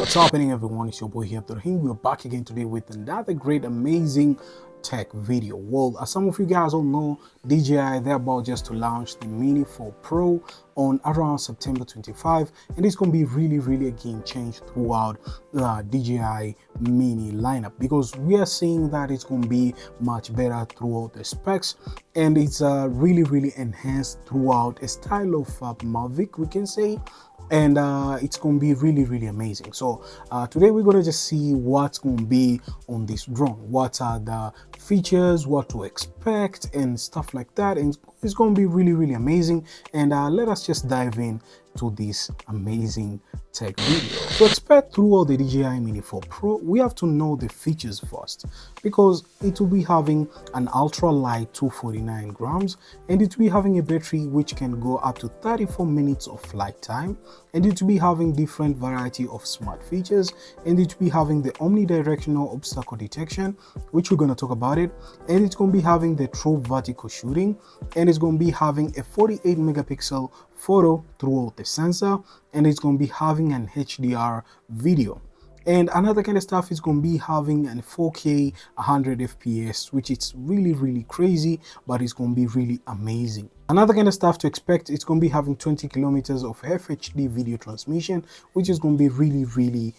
What's happening, everyone? It's your boy here, Abdurrahim. We're back again today with another great, amazing tech video. Well, as some of you guys all know, DJI, they're about just to launch the Mini 4 Pro on around September 25, and it's going to be really a game change throughout the DJI Mini lineup, because we are seeing that it's going to be much better throughout the specs, and it's really enhanced throughout a style of Mavic, we can say. And it's going to be really amazing. So today we're going to just see what's going to be on this drone, what are the features, what to expect and stuff like that, and it's going to be really amazing. And let us just dive in to this amazing tech video. To expect throughout the DJI Mini 4 Pro, we have to know the features first, because it will be having an ultra light 249 grams, and it will be having a battery which can go up to 34 minutes of flight time, and it will be having different variety of smart features, and it will be having the omnidirectional obstacle detection, which we're going to talk about it, and it's going to be having the true vertical shooting, and it's going to be having a 48 megapixel photo throughout the sensor, and it's going to be having an HDR video. And another kind of stuff is going to be having an 4K 100 FPS, which is really crazy, but it's going to be really amazing. Another kind of stuff to expect, it's going to be having 20 kilometers of FHD video transmission, which is going to be really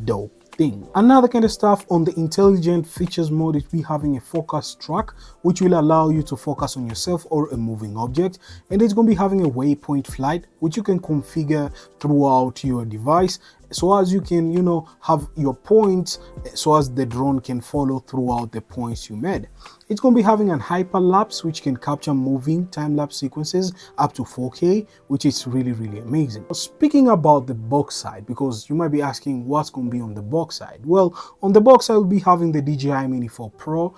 dope thing. Another kind of stuff on the intelligent features mode is we having a focus track, which will allow you to focus on yourself or a moving object, and it's going to be having a waypoint flight, which you can configure throughout your device, so as you can, you know, have your points, so as the drone can follow throughout the points you made. It's going to be having an hyperlapse, which can capture moving time-lapse sequences up to 4K, which is really amazing. Speaking about the box side, because you might be asking what's going to be on the box side. Well, on the box side, we'll be having the DJI Mini 4 Pro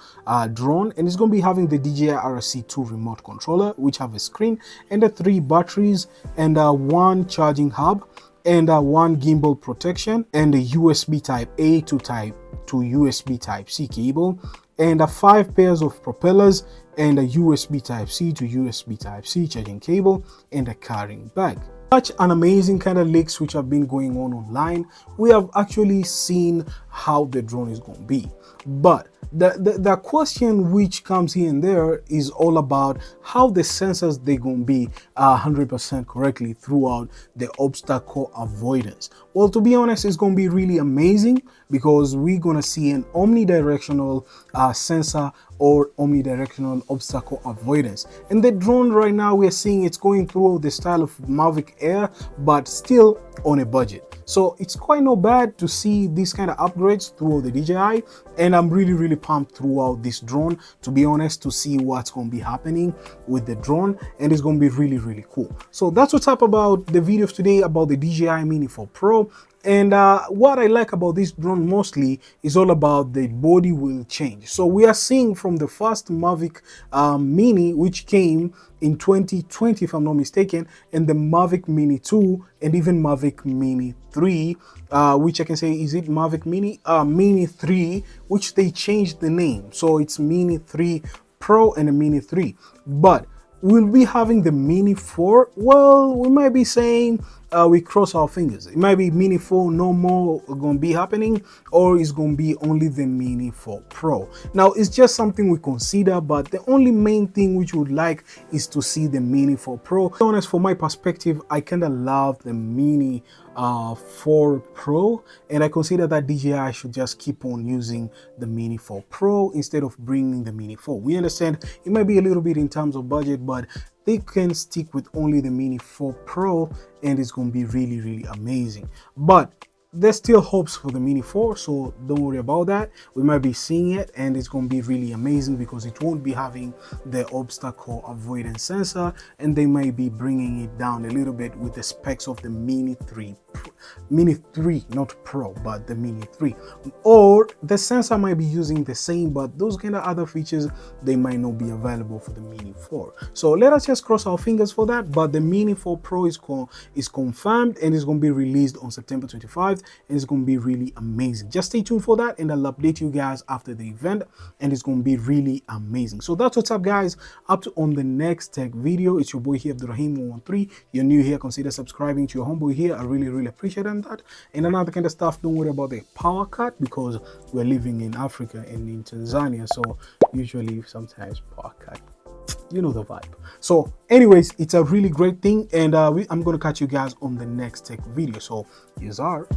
drone, and it's going to be having the DJI RC2 remote controller, which have a screen and 3 batteries and 1 charging hub, and 1 gimbal protection, and a USB type A to USB type C cable, and 5 pairs of propellers, and a USB type C to USB type C charging cable, and a carrying bag. Such an amazing kind of leaks which have been going on online. We have actually seen how the drone is going to be, but the question which comes here and there is all about how the sensors they're going to be 100% correctly throughout the obstacle avoidance. Well, to be honest, it's going to be really amazing, because we're going to see an omnidirectional sensor or omnidirectional obstacle avoidance. And the drone right now, we're seeing it's going through the style of Mavic Air, but still on a budget. So it's quite not bad to see these kind of upgrades throughout the DJI, and I'm really pumped throughout this drone, to be honest, to see what's going to be happening with the drone, and it's going to be really cool. So that's what's up about the video of today about the DJI Mini 4 Pro. And what I like about this drone mostly is all about the body will change. So we are seeing from the first Mavic Mini, which came in 2020 if I'm not mistaken, and the Mavic Mini 2 and even Mavic Mini 3, which I can say, is it Mavic Mini? Mini 3, which they changed the name. So it's Mini 3 Pro and a Mini 3. But we'll be having the Mini 4. Well, we might be saying we cross our fingers. It might be Mini 4 no more going to be happening, or it's going to be only the Mini 4 Pro. Now, it's just something we consider, but the only main thing which we would like is to see the Mini 4 Pro. To be honest, from my perspective, I kind of love the Mini 4 Pro, and I consider that DJI should just keep on using the Mini 4 Pro instead of bringing the Mini 4. We understand it might be a little bit in terms of budget, but they can stick with only the Mini 4 Pro, and it's going to be really amazing. But there's still hopes for the Mini 4, so don't worry about that. We might be seeing it, and it's going to be really amazing, because it won't be having the obstacle avoidance sensor, and they might be bringing it down a little bit with the specs of the Mini 3 Mini 3, not Pro, but the Mini 3. Or the sensor might be using the same, but those kind of other features, they might not be available for the Mini 4. So let us just cross our fingers for that. But the Mini 4 Pro is confirmed, and it's going to be released on September 25, and it's going to be really amazing. Just stay tuned for that, and I'll update you guys after the event, and it's going to be really amazing. So that's what's up, guys. Up to on the next tech video. It's your boy here, Abdurrahim 113. You're new here, consider subscribing to your homeboy here. I really appreciate appreciate that. And another kind of stuff, don't worry about the power cut, because we're living in Africa and in Tanzania, so usually sometimes power cut, you know the vibe. So anyways, it's a really great thing, and I'm gonna catch you guys on the next tech video. So yes, are.